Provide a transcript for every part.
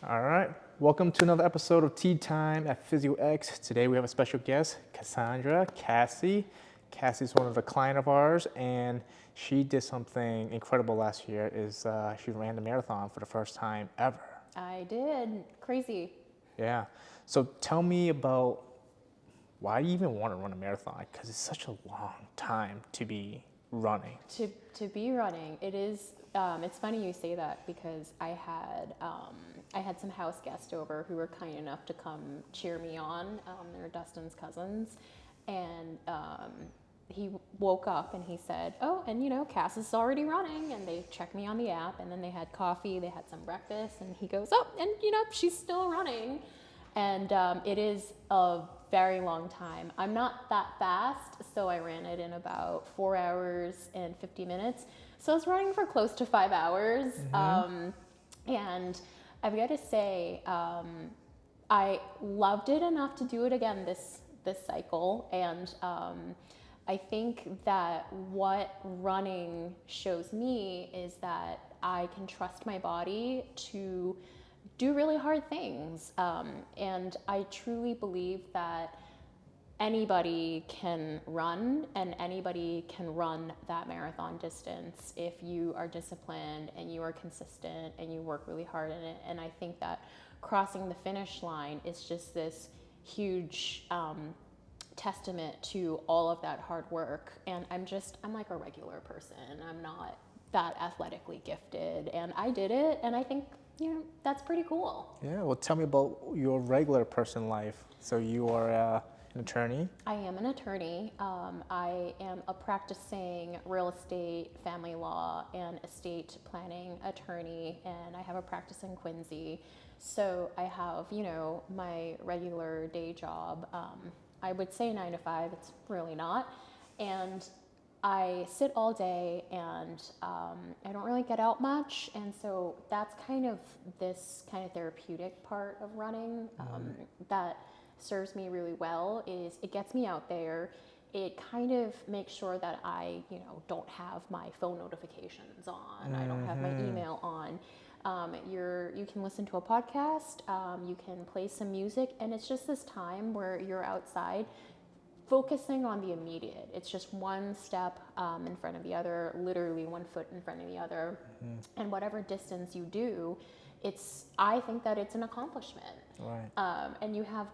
All right. Welcome to another episode of Tea Time at PhysioX. Today we have a special guest, Kassy. Kassy's one of the client of ours, and she did something incredible last year. She ran the marathon for the first time ever. I did. Crazy. Yeah. So tell me about why you even want to run a marathon, because it's such a long time to be running. To be running, it is. It's funny you say that because I had some house guests over who were kind enough to come cheer me on. They're Dustin's cousins, and he woke up and he said, "Oh, and Cass is already running." And they checked me on the app, and then they had coffee, they had some breakfast, and he goes, "Oh, and she's still running." And it is a very long time. I'm not that fast, so I ran it in about 4 hours and 50 minutes. So I was running for close to 5 hours. And I've got to say, I loved it enough to do it again this cycle. And I think that what running shows me is that I can trust my body to do really hard things. And I truly believe that anybody can run, and anybody can run that marathon distance if you are disciplined and you are consistent and you work really hard in it. And I think that crossing the finish line is just this huge testament to all of that hard work. And I'm like a regular person. I'm not that athletically gifted, and I did it, and I think that's pretty cool. Yeah. Well, tell me about your regular person life. So you are an attorney. I am an attorney. I am a practicing real estate, family law, and estate planning attorney, and I have a practice in Quincy. So I have, my regular day job. I would say 9 to 5. It's really not. And I sit all day, and I don't really get out much, and so that's kind of this kind of therapeutic part of running that serves me really well. Is it gets me out there. It kind of makes sure that I don't have my phone notifications on. I don't have my email on. You can listen to a podcast, you can play some music, and it's just this time where you're outside focusing on the immediate. It's just one step in front of the other, literally 1 foot in front of the other. And whatever distance you do, I think that it's an accomplishment. Right. And you have,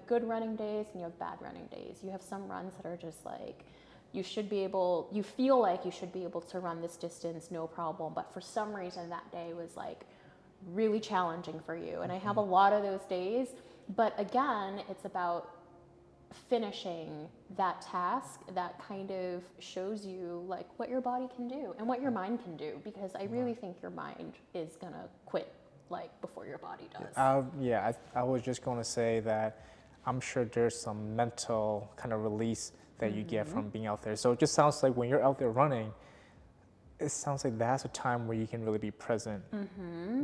good running days and you have bad running days. You have some runs that are just like, you feel like you should be able to run this distance, no problem. But for some reason that day was like really challenging for you. And I have a lot of those days, but again, it's about finishing that task that kind of shows you like what your body can do and what your mind can do, because I really think your mind is gonna quit like before your body does. I was just going to say that I'm sure there's some mental kind of release that you get from being out there. So it just sounds like when you're out there running, it sounds like that's a time where you can really be present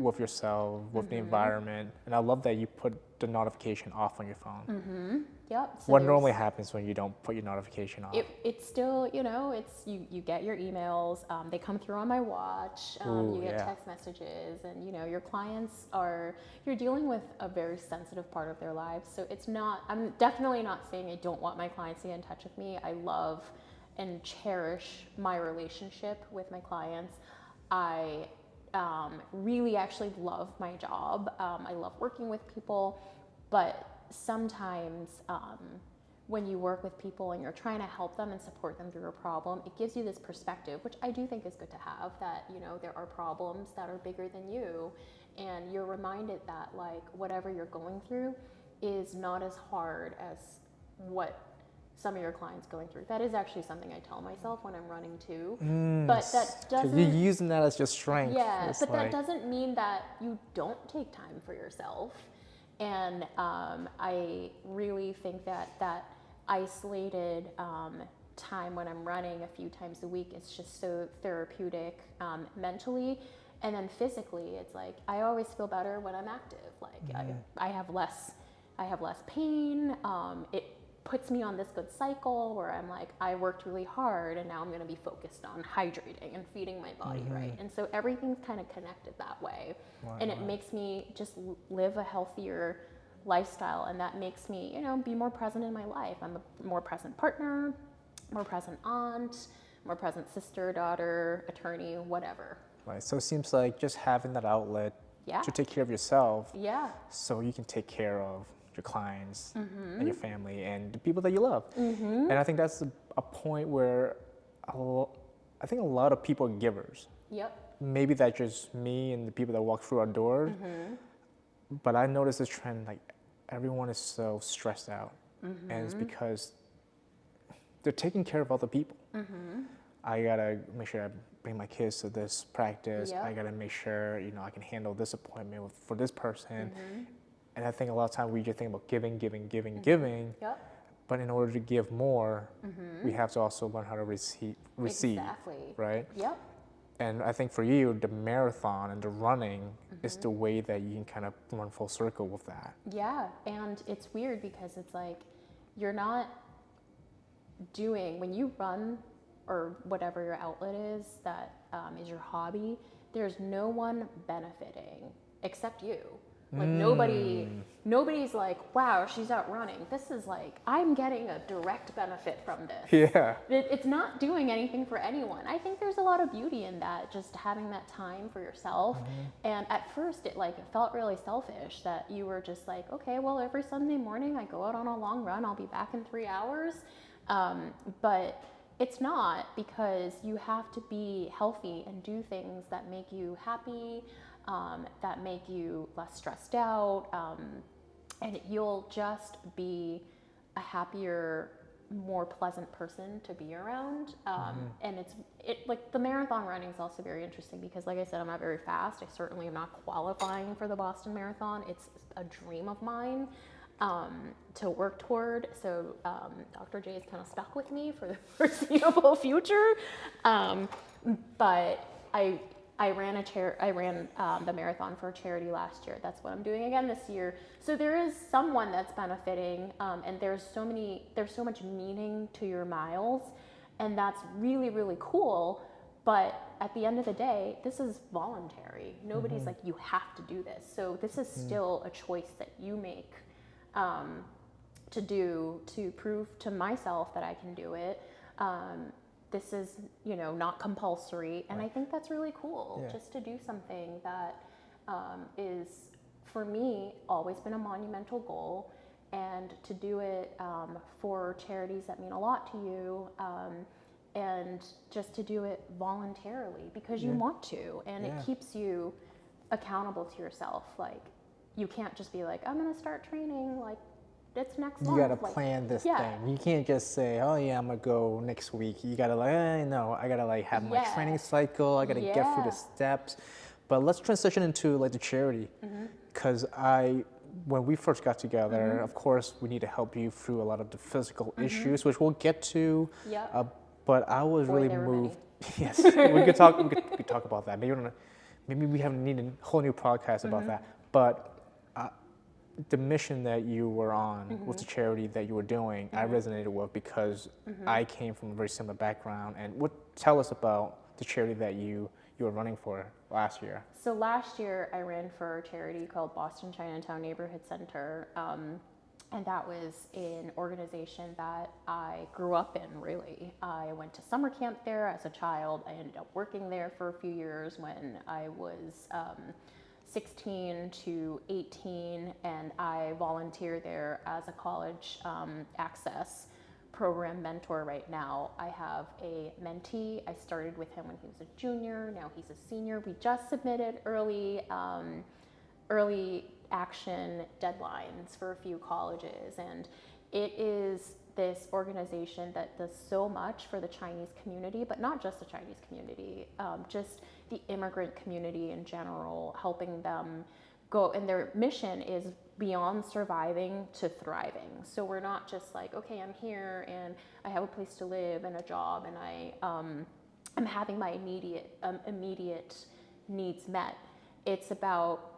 with yourself, with the environment. And I love that you put the notification off on your phone. Yep. So what normally happens when you don't put your notification off? It's still, it's you get your emails, they come through on my watch, you get text messages, and your clients you're dealing with a very sensitive part of their lives. So I'm definitely not saying I don't want my clients to get in touch with me. I love and cherish my relationship with my clients. I really actually love my job. I love working with people, but sometimes when you work with people and you're trying to help them and support them through a problem, it gives you this perspective, which I do think is good to have, that there are problems that are bigger than you, and you're reminded that like whatever you're going through is not as hard as what some of your clients going through. That is actually something I tell myself when I'm running too. But that doesn't. You're using that as your strength. Yeah, that doesn't mean that you don't take time for yourself. And I really think that isolated time when I'm running a few times a week is just so therapeutic mentally. And then physically, it's like I always feel better when I'm active. Like I have less pain. puts me on this good cycle where I'm like, I worked really hard and now I'm going to be focused on hydrating and feeding my body right. And so everything's kind of connected that way. And it makes me just live a healthier lifestyle, and that makes me, you know, be more present in my life. I'm a more present partner, more present aunt, more present sister, daughter, attorney, whatever. Right. So it seems like just having that outlet to take care of yourself, so you can take care of your clients and your family and the people that you love. And I think that's a point where I think a lot of people are givers. Maybe that's just me and the people that walk through our doors. But I noticed this trend, like everyone is so stressed out. And it's because they're taking care of other people. I gotta make sure I bring my kids to this practice. I gotta make sure, you know, I can handle this appointment for this person. And I think a lot of times we just think about giving. But in order to give more, we have to also learn how to receive. Right? And I think for you, the marathon and the running is the way that you can kind of run full circle with that. And it's weird because it's like, you're not doing, when you run or whatever your outlet is that is your hobby, there's no one benefiting except you. Like nobody's like, wow, she's out running. This is like, I'm getting a direct benefit from this. It's not doing anything for anyone. I think there's a lot of beauty in that, just having that time for yourself. And at first it felt really selfish that you were just like, okay, well, every Sunday morning I go out on a long run, I'll be back in 3 hours. But it's not, because you have to be healthy and do things that make you happy, that make you less stressed out, and you'll just be a happier, more pleasant person to be around. And it like the marathon running is also very interesting because, like I said, I'm not very fast. I certainly am not qualifying for the Boston Marathon. It's a dream of mine to work toward. So Dr. J is kind of stuck with me for the foreseeable future. But I ran the marathon for a charity last year. That's what I'm doing again this year. So there is someone that's benefiting, and there's so much meaning to your miles, and that's really, really cool. But at the end of the day, this is voluntary. Nobody's like, you have to do this. So this is still a choice that you make to do, to prove to myself that I can do it. This is, you know, not compulsory. And I think that's really cool, just to do something that is, for me, always been a monumental goal, and to do it for charities that mean a lot to you, and just to do it voluntarily because you want to, and it keeps you accountable to yourself. Like, you can't just be like, I'm gonna start training, like, it's next month. You gotta plan this thing. You can't just say, oh yeah, I'm gonna go next week. You gotta no, I gotta like have my training cycle. I gotta get through the steps. But let's transition into like the charity, because when we first got together, of course, we need to help you through a lot of the physical issues, which we'll get to. But I was really moved. Yes, we could talk about that. Maybe we have needed a whole new podcast about that. But the mission that you were on with the charity that you were doing, I resonated with because I came from a very similar background. And tell us about the charity that you were running for last year. So last year I ran for a charity called Boston Chinatown Neighborhood Center. And that was an organization that I grew up in, really. I went to summer camp there as a child. I ended up working there for a few years when I was 16 to 18, and I volunteer there as a college access program mentor right now. I have a mentee. I started with him when he was a junior. Now he's a senior. We just submitted early action deadlines for a few colleges, and it is this organization that does so much for the Chinese community, but not just the Chinese community, just the immigrant community in general, helping them go, and their mission is beyond surviving to thriving. So we're not just like, okay, I'm here and I have a place to live and a job and I'm having my immediate needs met. It's about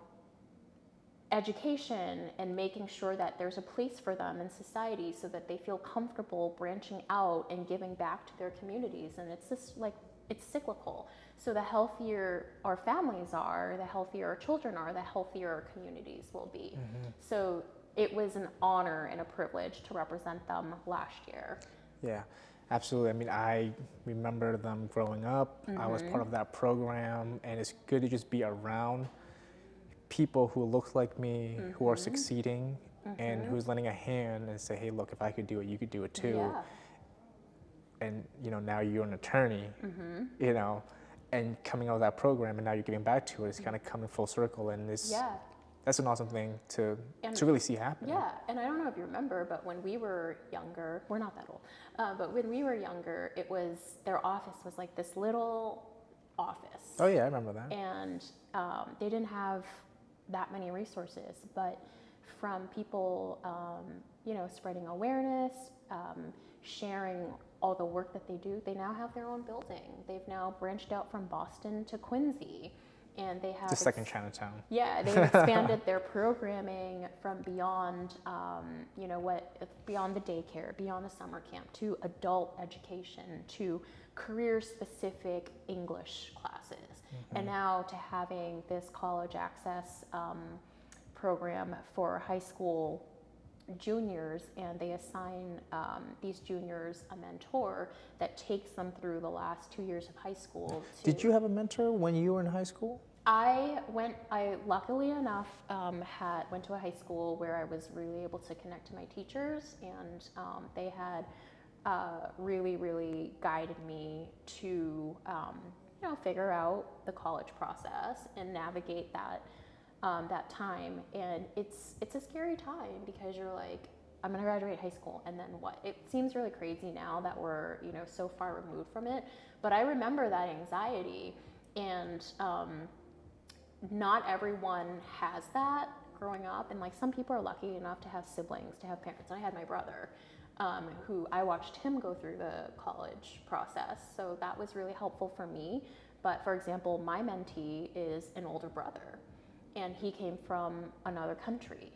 education and making sure that there's a place for them in society so that they feel comfortable branching out and giving back to their communities. And it's just like, it's cyclical. So the healthier our families are, the healthier our children are, the healthier our communities will be. So it was an honor and a privilege to represent them last year. Yeah, absolutely. I mean, I remember them growing up. I was part of that program, and it's good to just be around people who look like me, who are succeeding, and who's lending a hand and say, hey, look, if I could do it, you could do it too. Yeah. And, you know, now you're an attorney, you know, and coming out of that program, and now you're giving back to it. It's kind of coming full circle, and it's, Yeah. that's an awesome thing to And- really see happen. Yeah, and I don't know if you remember, but when we were younger, we're not that old, but when we were younger, it was, their office was like this little office. Oh yeah, I remember that. And they didn't have that many resources, but from people, you know, spreading awareness, sharing all the work that they do, they now have their own building. They've now branched out from Boston to Quincy, and they have The second Chinatown. Yeah, they expanded their programming from beyond, you know, beyond the daycare, beyond the summer camp, to adult education, to career-specific English classes, and now to having this college access program for high school juniors, and they assign these juniors a mentor that takes them through the last 2 years of high school. Did you have a mentor when you were in high school? I luckily enough went to a high school where I was really able to connect to my teachers, and they had really guided me to you know, figure out the college process and navigate that that time. And it's a scary time because you're like, I'm gonna graduate high school, and then what? It seems really crazy now that we're, you know, so far removed from it, but I remember that anxiety. And not everyone has that growing up, and like some people are lucky enough to have siblings, to have parents. And I had my brother, who I watched him go through the college process, so that was really helpful for me. But for example, my mentee is an older brother, and he came from another country,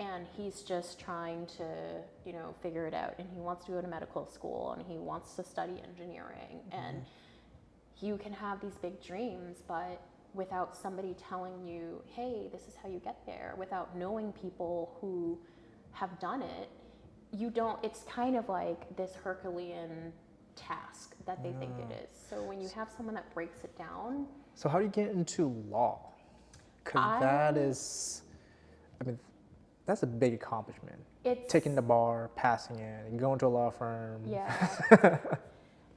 and he's just trying to, you know, figure it out, and he wants to go to medical school, and he wants to study engineering. And you can have these big dreams, but without somebody telling you, hey, this is how you get there, without knowing people who have done it, you don't, it's kind of like this Herculean task that they think it is. So when you have someone that breaks it down. So how do you get into law? Because that is, I mean, that's a big accomplishment. It's taking the bar, passing it, and going to a law firm. Yeah.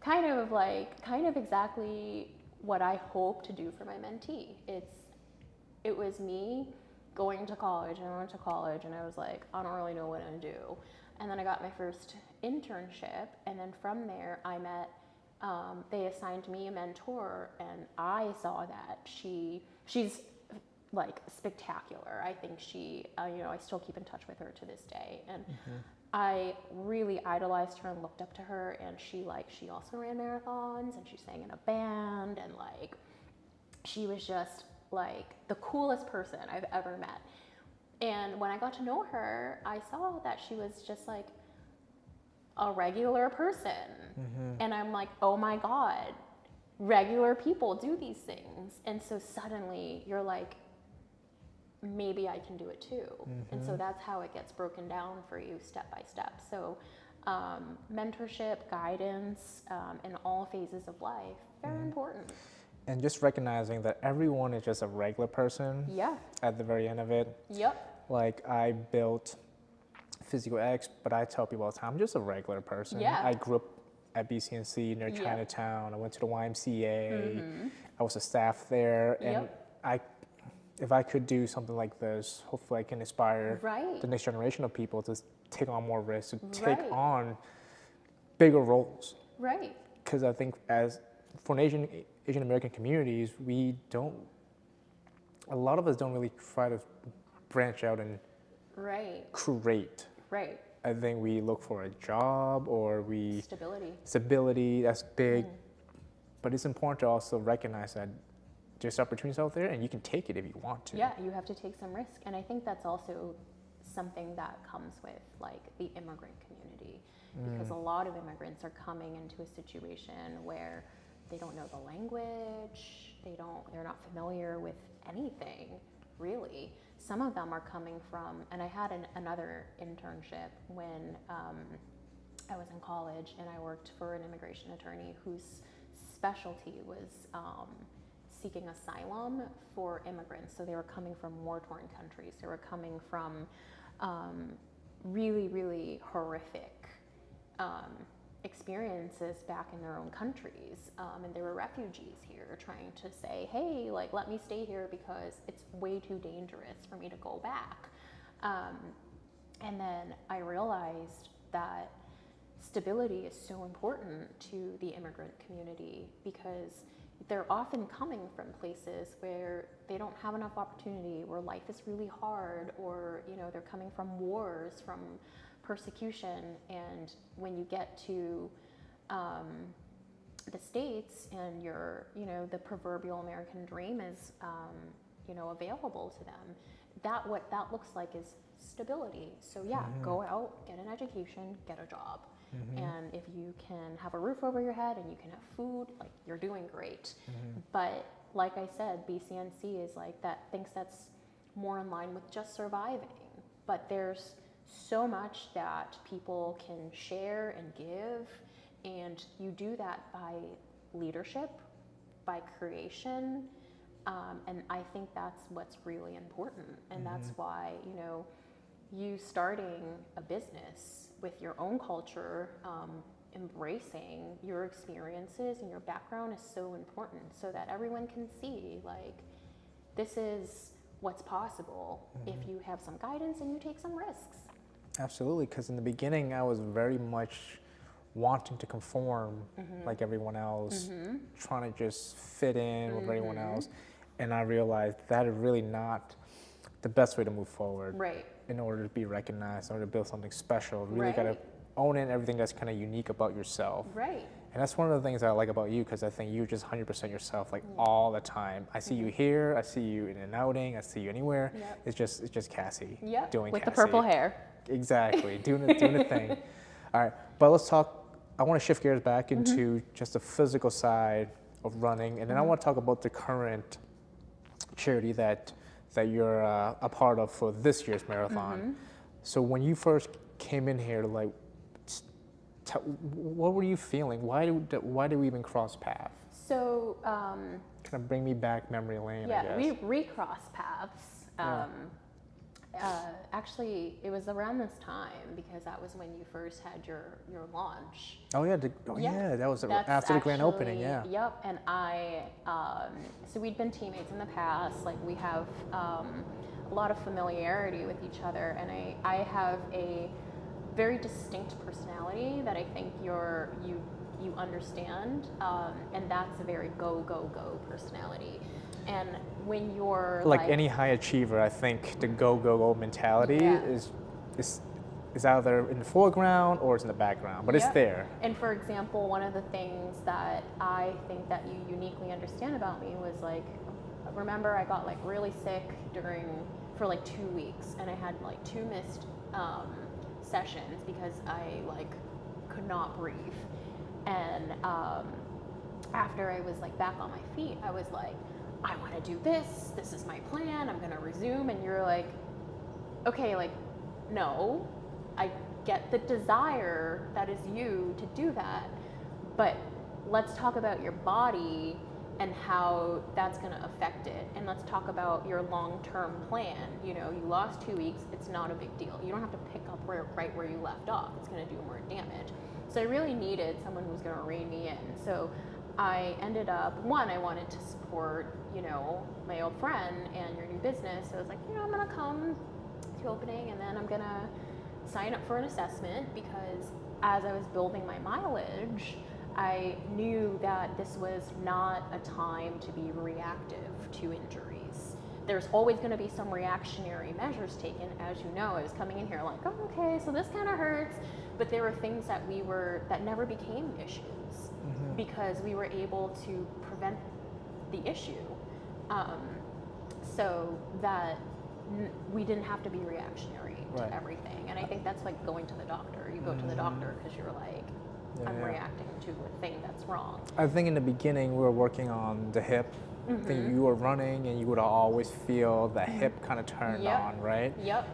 kind of exactly what I hope to do for my mentee. It was me going to college, and I went to college, and I was like, I don't really know what I'm gonna do. And then I got my first internship, and then from there I met, they assigned me a mentor, and I saw that she's like spectacular. I think she, you know, I still keep in touch with her to this day, and I really idolized her and looked up to her. And she also ran marathons, and she sang in a band, and like she was just like the coolest person I've ever met. And when I got to know her, I saw that she was just like a regular person. And I'm like, oh my God, regular people do these things. And so suddenly you're like, maybe I can do it too. And so that's how it gets broken down for you step by step. So mentorship, guidance, in all phases of life, very important. And just recognizing that everyone is just a regular person. Yeah. At the very end of it. Yep. Like I built PhysioX, but I tell people all the time, I'm just a regular person. Yeah. I grew up at BCNC near Chinatown. I went to the YMCA. I was a staff there, and if I could do something like this, hopefully I can inspire the next generation of people to take on more risks, to take on bigger roles. Right. Because I think for Asian American communities, a lot of us don't really try to branch out and create. Right. I think we look for a job, or stability, that's big. But it's important to also recognize that there's opportunities out there, and you can take it if you want to. Yeah, you have to take some risk. And I think that's also something that comes with like the immigrant community, because a lot of immigrants are coming into a situation where they don't know the language, they're not familiar with anything really. Some of them are coming from, and I had another internship when I was in college, and I worked for an immigration attorney whose specialty was seeking asylum for immigrants. So they were coming from war-torn countries. They were coming from really, really horrific experiences back in their own countries. And they were refugees here trying to say, hey, like, let me stay here because it's way too dangerous for me to go back. And then I realized that stability is so important to the immigrant community, because they're often coming from places where they don't have enough opportunity, where life is really hard, or they're coming from wars, from persecution. And when you get to the States and the proverbial American dream is available to them, what that looks like is stability. So yeah, go out, get an education, get a job. And if you can have a roof over your head and you can have food, like, you're doing great. But like I said, BCNC is like that, thinks that's more in line with just surviving. But there's so much that people can share and give, and you do that by leadership, by creation, and I think that's what's really important. And that's why you starting a business with your own culture, embracing your experiences and your background is so important, so that everyone can see, like, this is what's possible if you have some guidance and you take some risks. Absolutely, because in the beginning I was very much wanting to conform like everyone else, trying to just fit in with everyone else, and I realized that is really not the best way to move forward. Right. In order to be recognized, in order to build something special, really got to own in everything that's kind of unique about yourself. Right. And that's one of the things I like about you, because I think you're just 100% yourself, like all the time. I see you here, I see you in an outing, I see you anywhere. It's just Kassy doing with Kassy. the purple hair. Exactly, doing the thing. All right, but let's talk. I want to shift gears back into just the physical side of running, and then I want to talk about the current charity that you're a part of for this year's marathon. So when you first came in here, like, what were you feeling? Why did we even cross paths? So Kind of bring me back memory lane. yeah, I guess. we recrossed paths. Actually, it was around this time, because that was when you first had your launch. Oh yeah, that was after the grand opening. Yeah. Yep. And so we'd been teammates in the past. Like, we have a lot of familiarity with each other, and I have a very distinct personality that I think you understand, and that's a very go personality. And when you're like any high achiever, I think the go mentality is either in the foreground or it's in the background, but it's there. And for example, one of the things that I think that you uniquely understand about me was, like, remember I got like really sick for like 2 weeks, and I had like 2 missed sessions because I like could not breathe. And after I was like back on my feet, I was like, I want to do this. This is my plan. I'm going to resume. And you're like, okay, like, no, I get the desire that is you to do that, but let's talk about your body and how that's going to affect it. And let's talk about your long-term plan. You lost 2 weeks. It's not a big deal. You don't have to pick up right where you left off. It's going to do more damage. So I really needed someone who was going to rein me in. So I ended up, I wanted to support, my old friend and your new business. So I was like, I'm going to come to opening, and then I'm going to sign up for an assessment, because as I was building my mileage, I knew that this was not a time to be reactive to injuries. There's always going to be some reactionary measures taken. As you know, I was coming in here like, oh, okay, so this kind of hurts. But there were things that that never became issues, because we were able to prevent the issue. Um, so that we didn't have to be reactionary Right. to everything. And I think that's like going to the doctor. You go to the doctor because you're like, I'm Yeah. reacting to a thing that's wrong. I think in the beginning we were working on the hip. I think you were running and you would always feel the hip kind of turned Yep. on, right? Yep.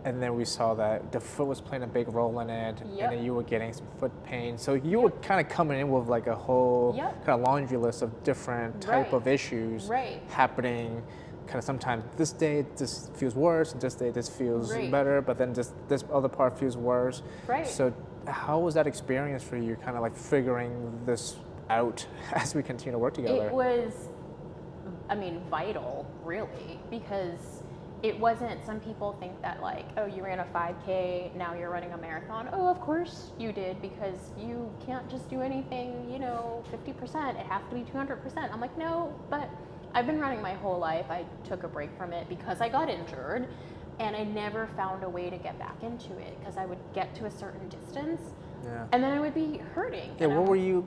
And then we saw that the foot was playing a big role in it, Yep. and then you were getting some foot pain. So you were kind of coming in with like a whole Yep. kind of laundry list of different type Right. of issues Right. happening. Kind of sometimes this day this feels worse, this day this feels Right. better, but then this other part feels worse. Right. So how was that experience for you? Kind of like figuring this out as we continue to work together. It was, I mean, vital, really, because it wasn't, some people think that like, oh, you ran a 5K, now you're running a marathon. Oh, of course you did, because you can't just do anything, 50%, it has to be 200%. I'm like, no, but I've been running my whole life. I took a break from it because I got injured, and I never found a way to get back into it, because I would get to a certain distance, Yeah. and then I would be hurting. Yeah. and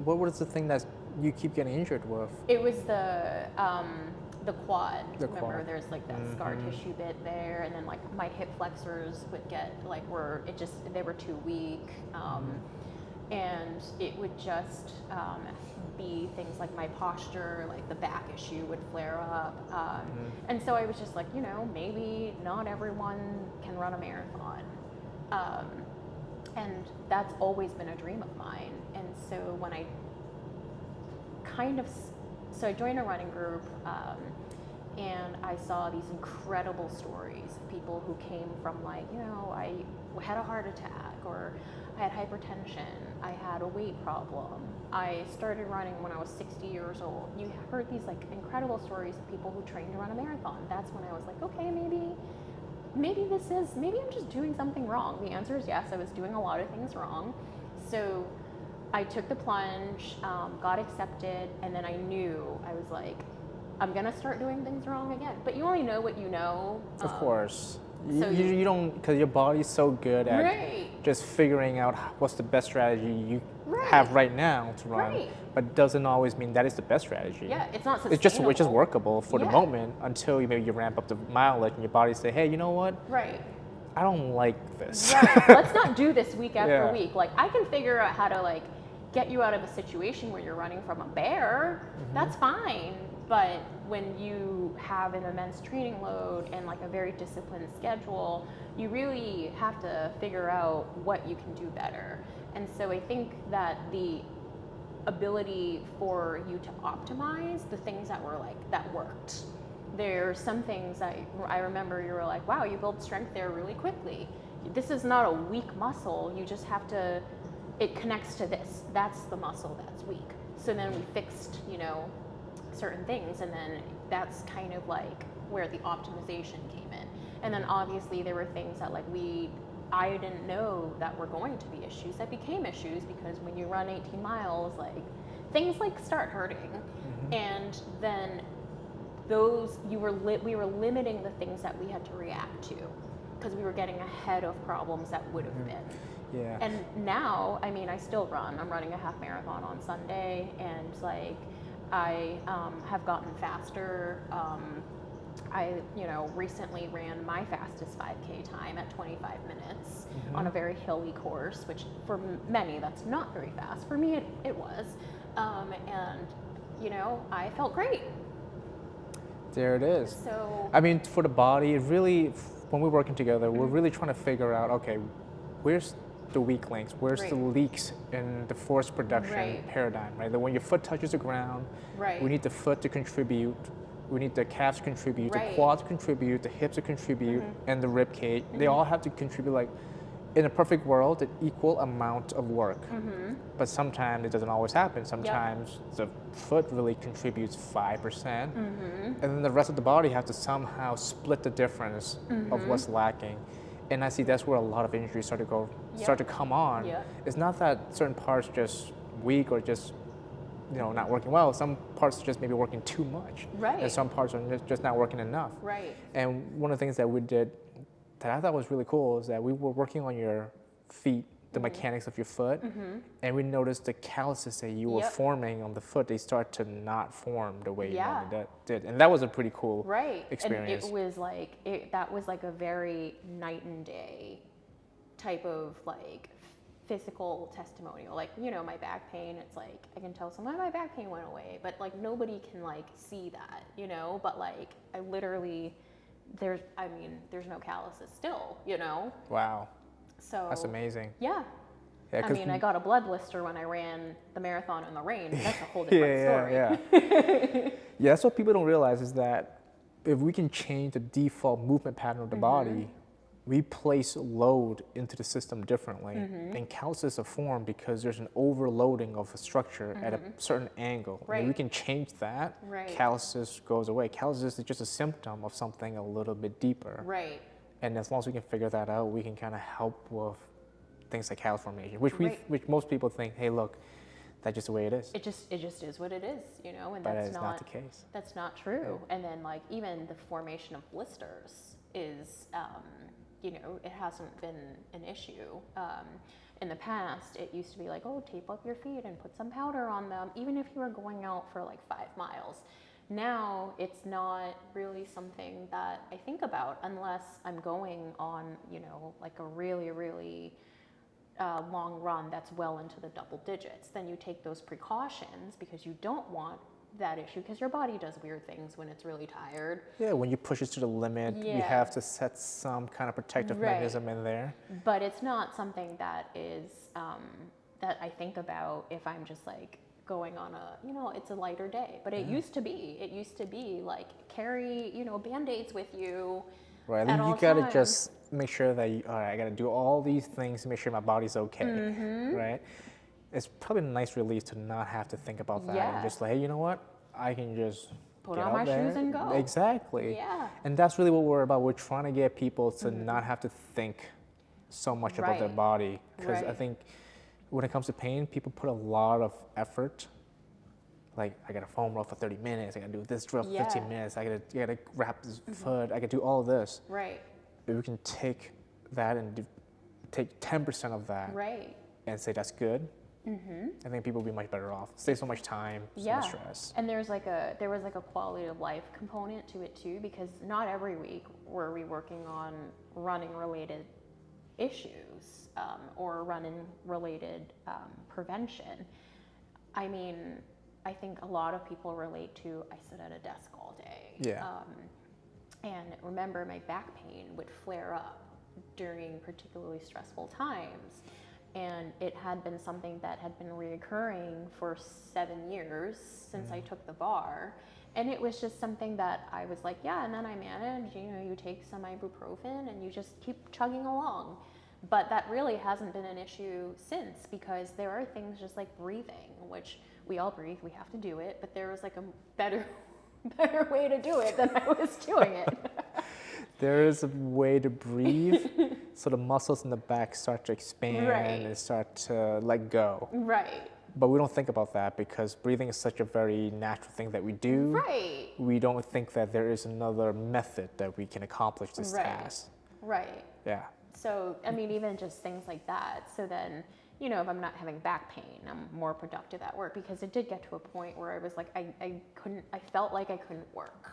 What was the thing that you keep getting injured with? It was the quad. The Remember, quad. there's like that scar tissue bit there, and then like my hip flexors would get like they were too weak, and it would just be things like my posture, like the back issue would flare up, and so I was just like, maybe not everyone can run a marathon, and that's always been a dream of mine, and so when I I joined a running group, and I saw these incredible stories of people who came from like, I had a heart attack, or I had hypertension, I had a weight problem, I started running when I was 60 years old. You heard these like incredible stories of people who trained to run a marathon. That's when I was like, okay, maybe I'm just doing something wrong. The answer is yes, I was doing a lot of things wrong. So I took the plunge, got accepted, and then I knew, I was like, I'm gonna start doing things wrong again. But you only know what you know. Of course. so You don't, because your body's so good at Right. just figuring out what's the best strategy you Right. have right now to run, Right. but doesn't always mean that is the best strategy. Yeah, it's not It's just sustainable. workable for the Yeah. moment until maybe you ramp up the mileage and your body say, hey, you know what? Right. I don't like this. Right. Let's not do this week after Yeah. week. Like, I can figure out how to like get you out of a situation where you're running from a bear. That's fine. But when you have an immense training load and like a very disciplined schedule, you really have to figure out what you can do better. And so I think that the ability for you to optimize the things that worked. There's some things I remember you were like, wow, you build strength there really quickly. This is not a weak muscle. You just have to, it connects to this. That's the muscle that's weak. So then we fixed, certain things, and then that's kind of like where the optimization came in. And then obviously there were things that I didn't know that were going to be issues that became issues, because when you run 18 miles, like things like start hurting, and then we were limiting the things that we had to react to, because we were getting ahead of problems that would have been. Yeah. And now, I mean, I still run. I'm running a half marathon on Sunday, and like I have gotten faster. I recently ran my fastest 5K time at 25 minutes on a very hilly course, which for many that's not very fast. For me, it was, and I felt great. There it is. So I mean, for the body, it really, when we're working together, we're really trying to figure out, okay, where's the weak links, where's the Right. leaks in the force production Right. paradigm, right? That when your foot touches the ground, Right. we need the foot to contribute, we need the calves to contribute, the Right. quads to contribute, the hips to contribute, and the rib cage. They all have to contribute, like, in a perfect world, an equal amount of work. But sometimes it doesn't always happen. Sometimes the foot really contributes 5%, and then the rest of the body has to somehow split the difference of what's lacking. And I see that's where a lot of injuries start to come on. Yep. It's not that certain parts just weak or just not working well. Some parts just maybe working too much, Right. and some parts are just not working enough. Right. And one of the things that we did that I thought was really cool is that we were working on your feet the mechanics of your foot, and we noticed the calluses that you were Yep. forming on the foot, they start to not form the way you Yeah. normally did. And that was a pretty cool Right. experience. And it was like, that was like a very night and day type of like physical testimonial. Like, you know, my back pain, it's like, I can tell someone my back pain went away, but like nobody can like see that, you know, but like I literally, there's no calluses still, you know? Wow, So that's amazing. yeah. Yeah, I mean, I got a blood blister when I ran the marathon in the rain. That's a whole yeah, different story. yeah. Yeah, that's what people don't realize is that if we can change the default movement pattern of the body, we place load into the system differently. And calluses are formed because there's an overloading of a structure at a certain angle. And if we Right. can change that, Right. calluses goes away. Calluses is just a symptom of something a little bit deeper. Right. And as long as we can figure that out, we can kind of help with things like callus formation, which Right. which most people think, hey, look, that's just the way it is. It just is what it is, you know, and But that's it's not the case. That's not true. And then like even the formation of blisters is, you know, it hasn't been an issue. In the past, it used to be like, oh, tape up your feet and put some powder on them, even if you were going out for like 5 miles. Now it's not really something that I think about unless I'm going on, you know, like a really, really long run that's well into the double digits. Then you take those precautions because you don't want that issue because your body does weird things when it's really tired. Yeah, when you push it to the limit, you Yeah. have to set some kind of protective Right. mechanism in there. But it's not something that is that I think about if I'm just like going on a, you know, it's a lighter day. But it used to be. It used to be like carry, you know, Band-Aids with you. Right, At and all you gotta times. just make sure that, all right, I gotta do all these things to make sure my body's okay, Mm-hmm. right? It's probably a nice relief to not have to think about that Yeah. and just like, hey, you know what? I can just Put get on out my there. shoes and go. Exactly. Yeah. And that's really what we're about. We're trying to get people to not have to think so much about their Right. body. Because I Right. think when it comes to pain, people put a lot of effort. Like, I gotta foam roll for 30 minutes, I gotta do this drill for 15 Yeah. minutes, I gotta wrap this foot, I gotta do all this. Right. If we can take that and take 10% of that Right. and say that's good, I think people will be much better off. Save so much time, so much stress. And there was like a quality of life component to it too, because not every week were we working on running related issues or running related prevention. I mean, I think a lot of people relate to I sit at a desk all day. Yeah. And remember, my back pain would flare up during particularly stressful times. And it had been something that had been reoccurring for 7 years since I took the bar. And it was just something that I was like, yeah, and then I manage, you know, you take some ibuprofen and you just keep chugging along. But that really hasn't been an issue since, because there are things just like breathing, which we all breathe, we have to do it, but there was like a better way to do it than I was doing it. There is a way to breathe so the muscles in the back start to expand Right. and start to let go. Right. But we don't think about that because breathing is such a very natural thing that we do. Right. We don't think that there is another method that we can accomplish this Right. task. Right. Yeah. So, I mean, even just things like that. So then, you know, if I'm not having back pain, I'm more productive at work, because it did get to a point where I was like, I felt like I couldn't work.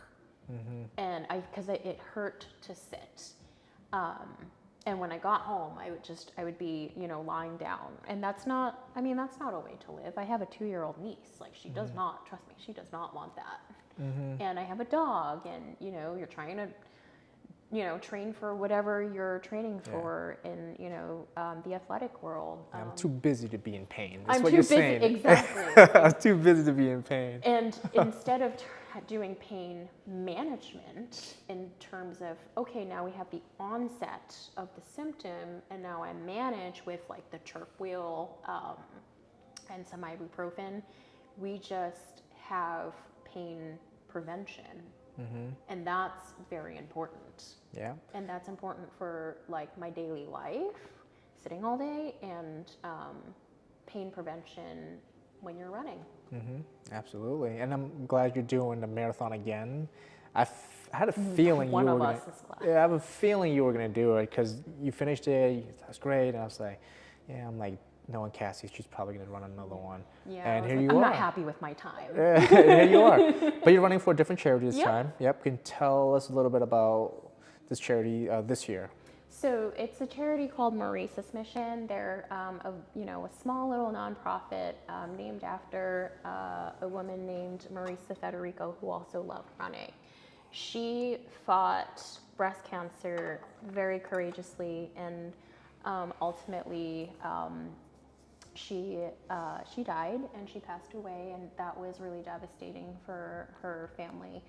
And because it hurt to sit. And when I got home, I would be, you know, lying down. And that's not a way to live. I have a 2-year-old niece. Like, she does not, trust me, she does not want that. And I have a dog, and, you know, you're trying to, you know, train for whatever you're training for in, you know, the athletic world. I'm too busy to be in pain. That's I'm what too you're busy, saying. exactly. I'm too busy to be in pain. And instead of doing pain management in terms of, okay, now we have the onset of the symptom, and now I manage with like the chirp wheel and some ibuprofen, we just have pain prevention. And that's very important. Yeah. And that's important for like my daily life, sitting all day, and pain prevention when you're running. Absolutely. And I'm glad you're doing the marathon again. I had a feeling One you of were us gonna, is glad. Yeah, I have a feeling you were going to do it because you finished it. That's great. And I was like, Yeah, I'm like, knowing Kassy, she's probably going to run another one. Yeah, And I was here like, you I'm are. not happy with my time. Here you are. But you're running for a different charity this Yep. time. Yep. Can you tell us a little bit about this charity this year? So it's a charity called Maurice's Mission. They're a small little nonprofit named after a woman named Marisa Federico, who also loved running. She fought breast cancer very courageously, and ultimately she died and she passed away, and that was really devastating for her family.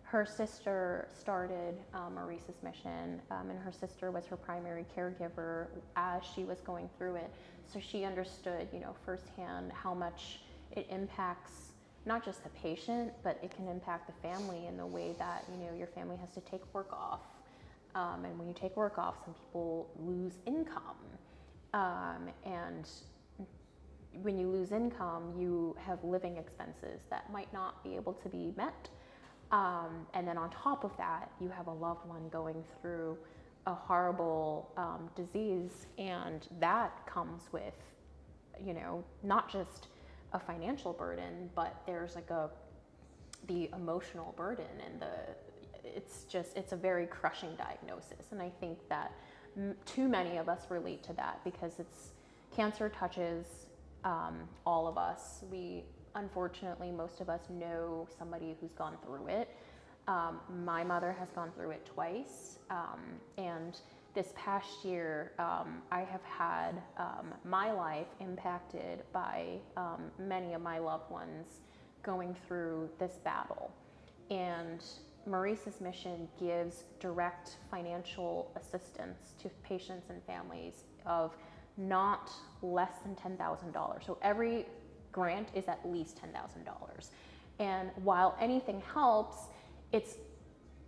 Her sister started Maurice's Mission, and her sister was her primary caregiver as she was going through it. So she understood, firsthand how much it impacts not just the patient, but it can impact the family in the way that, your family has to take work off. And when you take work off, some people lose income. And when you lose income, you have living expenses that might not be able to be met. And then on top of that, you have a loved one going through a horrible disease, and that comes with, not just a financial burden, but there's like the emotional burden, and it's a very crushing diagnosis. And I think that too many of us relate to that, because cancer touches all of us. Unfortunately, most of us know somebody who's gone through it. My mother has gone through it twice, and this past year, I have had my life impacted by many of my loved ones going through this battle. And Maurice's Mission gives direct financial assistance to patients and families of not less than $10,000. So every grant is at least $10,000. And while anything helps, it's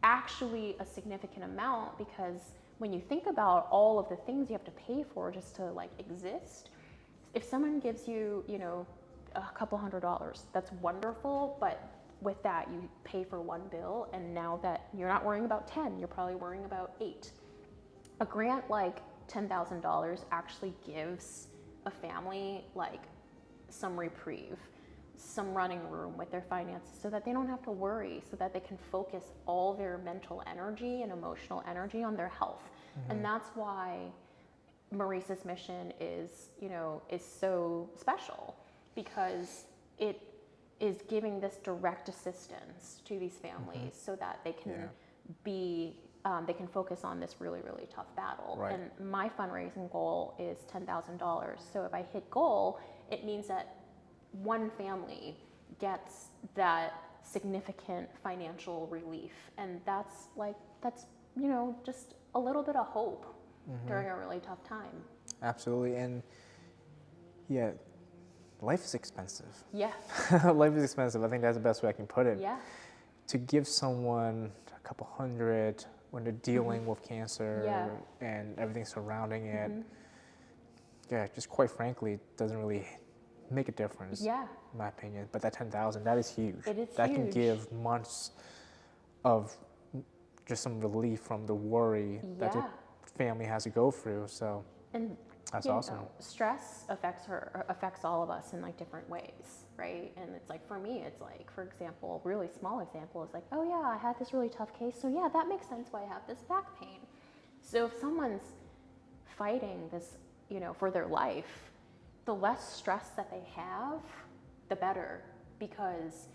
actually a significant amount, because when you think about all of the things you have to pay for just to exist, if someone gives you, a couple $100, that's wonderful, but with that you pay for one bill, and now that you're not worrying about 10, you're probably worrying about 8. A grant like $10,000 actually gives a family some reprieve, some running room with their finances, so that they don't have to worry, so that they can focus all their mental energy and emotional energy on their health. Mm-hmm. And that's why Maurice's Mission is so special, because it is giving this direct assistance to these families, mm-hmm. so that they can they can focus on this really, really tough battle. Right. And my fundraising goal is $10,000. So if I hit goal, it means that one family gets that significant financial relief. And that's just a little bit of hope, mm-hmm. during a really tough time. Absolutely. And yeah, life is expensive. Yeah. Life is expensive. I think that's the best way I can put it. Yeah. To give someone a couple hundred when they're dealing, mm-hmm. with cancer, and everything surrounding it, mm-hmm. Just quite frankly, it doesn't really make a difference, in my opinion. But that 10,000, that is huge. It is that huge. Can give months of just some relief from the worry that your family has to go through. So that's awesome. Stress affects all of us in different ways, right? And it's for me, it's for example, really small example is oh yeah, I had this really tough case, so yeah, that makes sense why I have this back pain. So if someone's fighting this, for their life, the less stress that they have, the better, because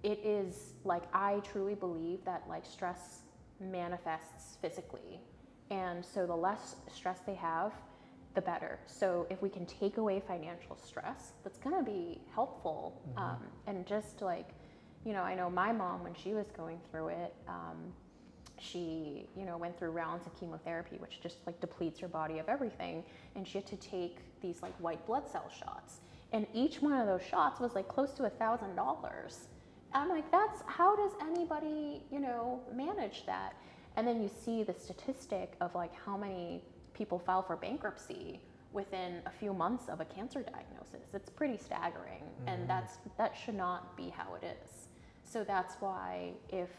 it is I truly believe that stress manifests physically, and so the less stress they have, the better. So if we can take away financial stress, that's going to be helpful. Mm-hmm. And just I know my mom, when she was going through it, she went through rounds of chemotherapy, which just depletes your body of everything, and she had to take these white blood cell shots, and each one of those shots was close to $1,000. I'm that's, how does anybody manage that? And then you see the statistic of how many people file for bankruptcy within a few months of a cancer diagnosis. It's pretty staggering, mm-hmm. and that should not be how it is. So that's why if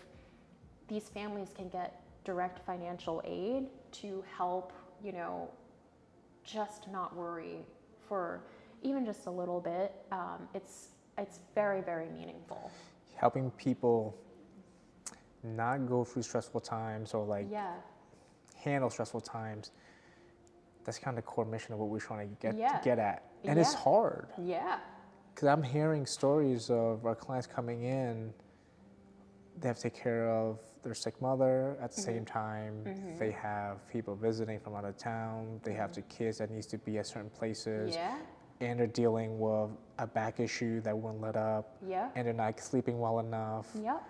these families can get direct financial aid to help, just not worry for even just a little bit, it's very, very meaningful. Helping people not go through stressful times or like Yeah. handle stressful times. That's kind of the core mission of what we're trying to Yeah. get at. And it's Yeah. hard. Yeah. Because I'm hearing stories of our clients coming in, they have to take care of their sick mother at the same time. They have people visiting from out of town. They have the kids that needs to be at certain places. Yeah. And they're dealing with a back issue that won't let up. Yeah. And they're not sleeping well enough. Yep.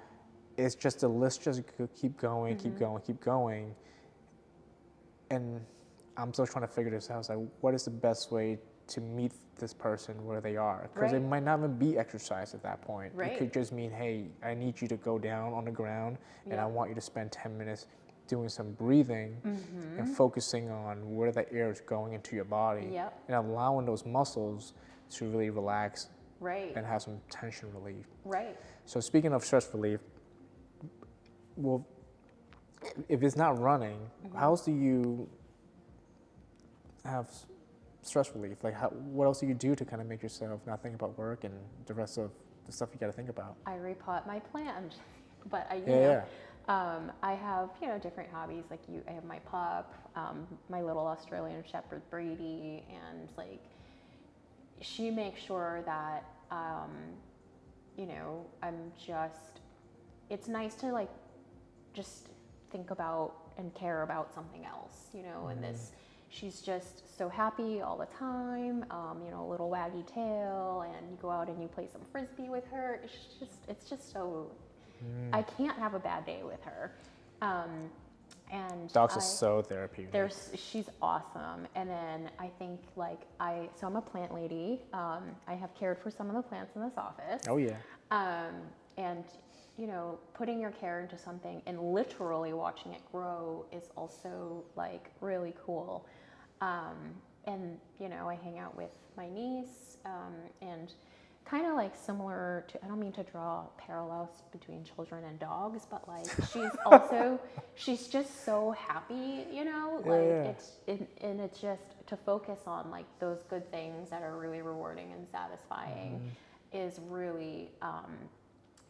It's just the list just keep going, keep going, keep going. And I'm still trying to figure this out. It's like, what is the best way to meet this person where they are? Because it Right. might not even be exercise at that point. Right. It could just mean, hey, I need you to go down on the ground and I Yeah. want you to spend 10 minutes doing some breathing and focusing on where the air is going into your body Yep. and allowing those muscles to really relax Right. and have some tension relief. Right. So speaking of stress relief, well, if it's not running, how else do you have stress relief? Like, what else do you do to kind of make yourself not think about work and the rest of the stuff you got to think about? I repot my plant, but I, I have, different hobbies. Like I have my pup, my little Australian Shepherd Brady, and like, she makes sure that, I'm just, it's nice to like, just think about and care about something else, and this, she's just so happy all the time, little waggy tail, and you go out and you play some Frisbee with her. It's just so, I can't have a bad day with her. And Dogs are so therapeutic. she's awesome. And then I think so I'm a plant lady. I have cared for some of the plants in this office. Oh yeah. And putting your care into something and literally watching it grow is also like really cool. And I hang out with my niece, and kind of like similar to, I don't mean to draw parallels between children and dogs, but like she's just so happy, it's just to focus on like those good things that are really rewarding and satisfying is really,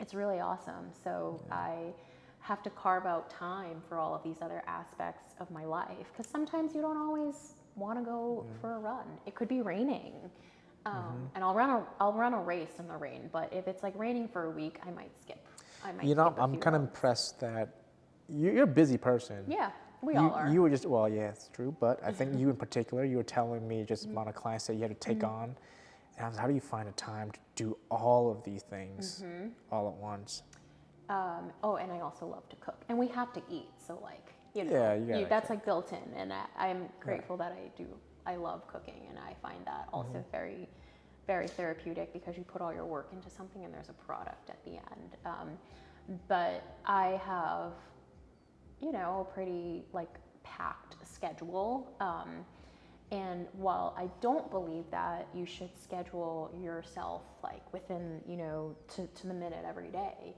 it's really awesome. So I have to carve out time for all of these other aspects of my life, because sometimes you don't always want to go for a run. It could be raining. And I'll run a race in the rain, but if it's like raining for a week, I might skip. I'm kind of impressed that you're a busy person. Yeah, we all are. You were just, well, yeah, it's true, but I think you in particular, you were telling me just the amount of clients that you had to take on. And I was, how do you find the time to do all of these things all at once? And I also love to cook, and we have to eat, so like, that's like built in, and I'm grateful that I love cooking, and I find that also very, very therapeutic, because you put all your work into something and there's a product at the end. But I have, a pretty like packed schedule. And while I don't believe that you should schedule yourself like within, to the minute every day,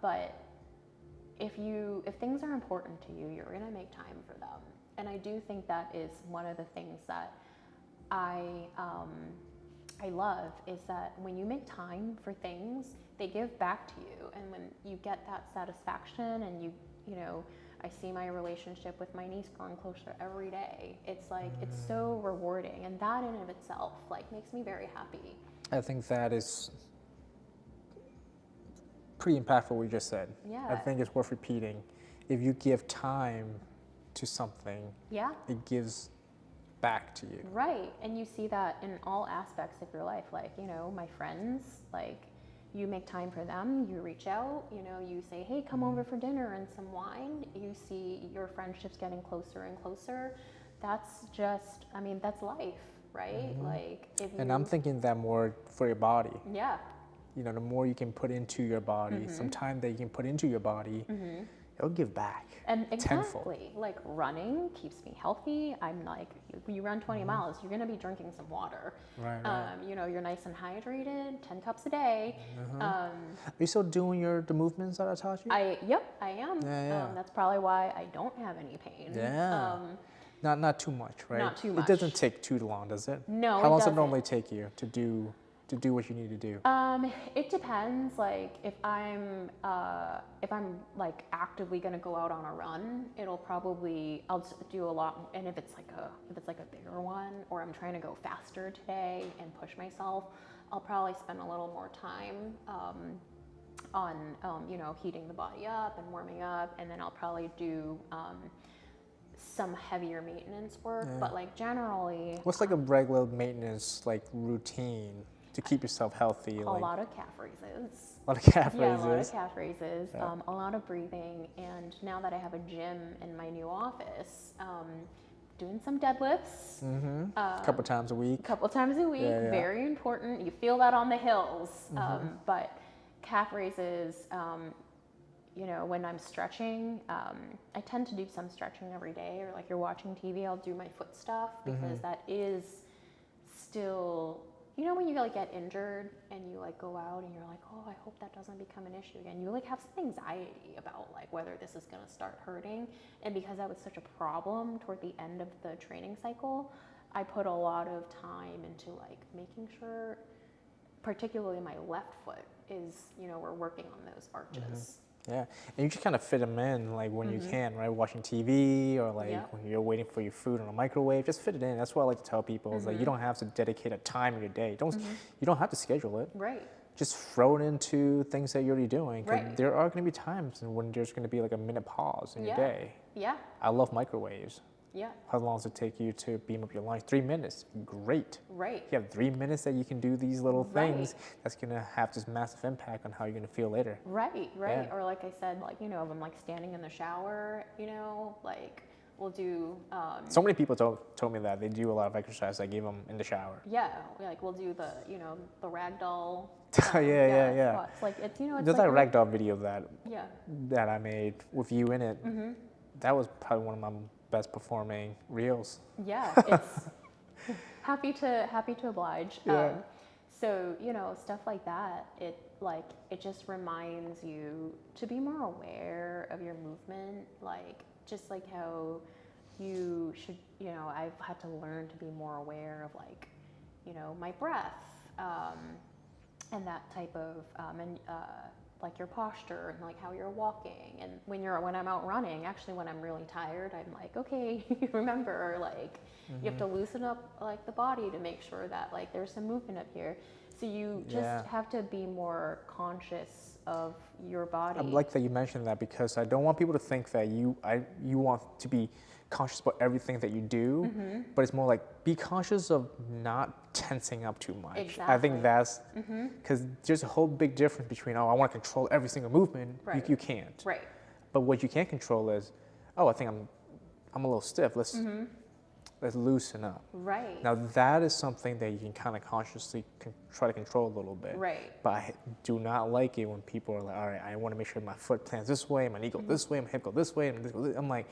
but if things are important to you, you're gonna make time for them. And I do think that is one of the things that I love, is that when you make time for things, they give back to you. And when you get that satisfaction, and I see my relationship with my niece growing closer every day, it's like, it's so rewarding. And that in and of itself, like, makes me very happy. I think that is pretty impactful what you just said. Yeah. I think it's worth repeating. If you give time to something, it gives back to you. Right. And you see that in all aspects of your life. Like, my friends, like, you make time for them, you reach out, you say, hey, come over for dinner and some wine. You see your friendships getting closer and closer. That's just, that's life, right? Like, And I'm thinking that more for your body. Yeah. The more you can put into your body, some time that you can put into your body, it'll give back. And tenfold. exactly, like running keeps me healthy. I'm like, you run 20 miles, you're gonna be drinking some water. Right. You're nice and hydrated, 10 cups a day. Are you still doing the movements that I taught you? I am. Yeah. That's probably why I don't have any pain. Yeah. Not too much, right? Not too It much. doesn't take too long, does it? No, How it long does it doesn't. normally take you to do what you need to do? It depends. Like if I'm like actively gonna go out on a run, I'll just do a lot. And if it's like a bigger one, or I'm trying to go faster today and push myself, I'll probably spend a little more time on heating the body up and warming up, and then I'll probably do some heavier maintenance work. Yeah. But like generally, What's like a regular maintenance like routine to keep yourself healthy? a Like lot of calf raises. a lot of calf Yeah, a lot of raises. calf raises, Yeah. a lot of breathing, and now that I have a gym in my new office, doing some deadlifts. A couple times a week. A couple times a week, Yeah, yeah. very important. You feel that on the hills, but calf raises, when I'm stretching, I tend to do some stretching every day, or like you're watching TV, I'll do my foot stuff, because that is still, when you like get injured and you like go out and you're like, oh, I hope that doesn't become an issue again. You like have some anxiety about like whether this is gonna start hurting. And because that was such a problem toward the end of the training cycle, I put a lot of time into like making sure, particularly my left foot is, we're working on those arches. Yeah, and you just kind of fit them in like when you can, right? Watching TV or like Yep. when you're waiting for your food on a microwave, just fit it in. That's what I like to tell people is like you don't have to dedicate a time in your day. You don't have to schedule it. Right. Just throw it into things that you're already doing. 'Cause Right. there are going to be times when there's going to be like a minute pause in your Yeah. day. Yeah. I love microwaves. Yeah. How long does it take you to beam up your lunch? 3 minutes. Great. Right. You have 3 minutes that you can do these little things. Right. That's going to have this massive impact on how you're going to feel later. Right. Yeah. Or like I said, like, if I'm like standing in the shower, like we'll do, So many people told me that they do a lot of exercise I give them in the shower. yeah, like we'll do the, the ragdoll. Yeah. Squats. Like it's, it's There's like that ragdoll video that yeah. I made with you in it. That was probably one of my best performing reels. Yeah, it's happy to oblige. Yeah. So stuff like that. It just reminds you to be more aware of your movement. Like just like how you should. I've had to learn to be more aware of like, my breath, and that type of like your posture and like how you're walking. And when I'm out running, actually when I'm really tired, I'm like, okay, remember, like you have to loosen up like the body to make sure that like there's some movement up here. So you just have to be more conscious of your body. I like that you mentioned that because I don't want people to think that you want to be conscious about everything that you do, but it's more like be conscious of not tensing up too much. Exactly. I think that's because there's a whole big difference between, oh, I want to control every single movement. Right. You can't. Right. But what you can control is, oh, I think I'm a little stiff. Let's loosen up. Right. Now that is something that you can kind of consciously try to control a little bit. Right. But I do not like it when people are like, all right, I want to make sure my foot plants this way, my knee goes this way, my hip goes this way, and this goes this. I'm like,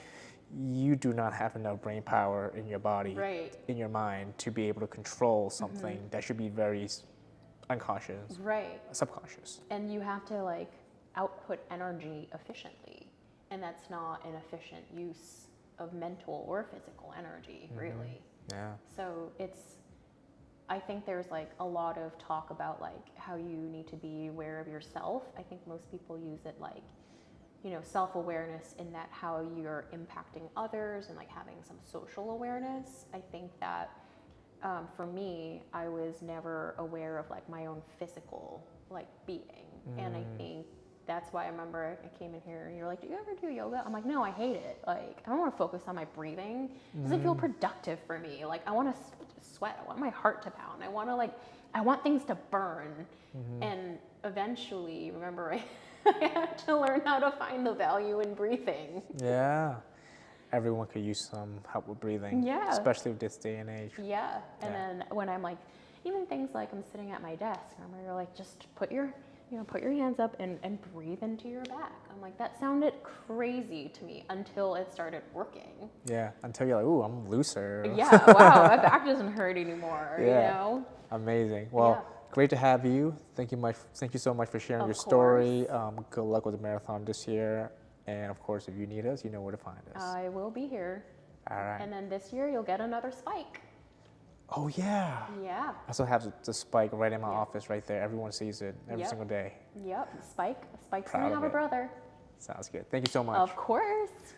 you do not have enough brain power in your body, Right. in your mind, to be able to control something that should be very unconscious, Right. subconscious. And you have to like output energy efficiently, and that's not an efficient use of mental or physical energy, really. Yeah. So I think there's like a lot of talk about like how you need to be aware of yourself. I think most people use it like, self-awareness in that how you're impacting others and like having some social awareness. I think that for me, I was never aware of like my own physical like being. And I think that's why I remember I came in here and you're like, do you ever do yoga? I'm like, no, I hate it. Like, I don't want to focus on my breathing. It doesn't feel productive for me. Like, I want to sweat. I want my heart to pound. I want things to burn. And eventually, remember, I had to learn how to find the value in breathing. Yeah. Everyone could use some help with breathing. Yeah. Especially with this day and age. Yeah. And Yeah. then when I'm like, even things like I'm sitting at my desk, remember, you're like, just put your hands up and breathe into your back. I'm like, that sounded crazy to me until it started working. Yeah, until you're like, ooh, I'm looser. Yeah, wow, my back doesn't hurt anymore, Yeah. Amazing. Well, Yeah. great to have you. Thank you so much for sharing Of your story. course. Good luck with the marathon this year. And of course, if you need us, you know where to find us. I will be here. All right. And then this year you'll get another spike. Oh yeah. Yeah. I still have the spike right in my Yeah. office right there. Everyone sees it every Yep. single day. Yep. Spike's Proud gonna of have a it. brother. Sounds good. Thank you so much. Of course.